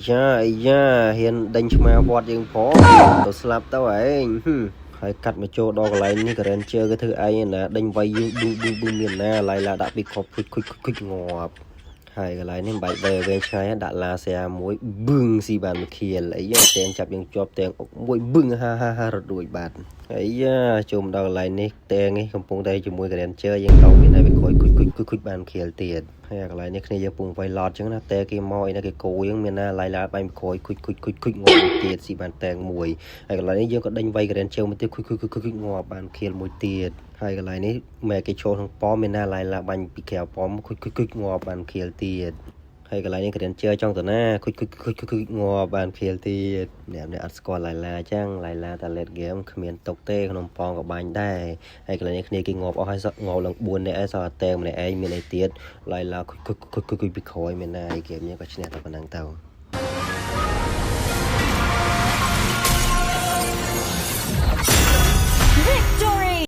យ៉ាហ៊ានដេញឆ្មាវត្តយើងផងទៅស្លាប់ទៅឯងហើយកាត់មកចូលដល់កន្លែងនេះក៏រែនជើគេធ្វើអីណាដេញវាយយើងប៊ឺមានណាឡាយឡាដាក់ពីខប់ខុចងាប់ហើយកន្លែងនេះបែកវែងឆ្ងាយដាក់ឡាសែមួយប៊ឹងស៊ីបានមួយខៀលអីទាំងចាប់យើងជាប់ទាំងមួយប៊ឹងហារត់រួចបាត់អីយ៉ាជុំដល់កន្លែងនេះទាំងនេះកំពុងតែជាមួយកន្លែងជើយើងតោមានតែវាខុចបានខៀលទៀតហើយកន្លែងនេះគ្នាយើងពុំវាយឡតចឹងណាតែគេមកអីណាគេគោយើងមានណាឡាយឡាបាញ់ខុចងាប់ទៀតស៊ីបានតែងមួយហើយកន្លែងនេះយើងក៏ដេញវាយកន្លែងជើមកទៀតខុចងាប់បានខៀលមួយទៀតហើយកន្លែងនេះម៉ែគេចូលក្នុងប៉មមានណាឡាយឡាបាញ់ពីក្រៅប៉មខុចងាប់បានខៀលទៀតហើយកន្លែងនេះក្រៀនជើចង់ទៅណាខុចងាប់បានខៀលទៀតអ្នកអត់ស្គាល់ឡាយឡាចឹងឡាយឡាតែលេតហ្គេមគ្មានຕົកទេក្នុងប៉ងក៏បាញ់ដែរហើយកន្លែងនេះគ្នាគេងាប់អស់ហើយងាប់ឡើង4នាក់ឯងសោះតែម្នាក់ឯងមានអីទៀតឡាយឡាខុចពីក្រោយមានណាឯងហ្គេមនេះក៏ឈ្នះតែប៉ុណ្ណឹងទៅ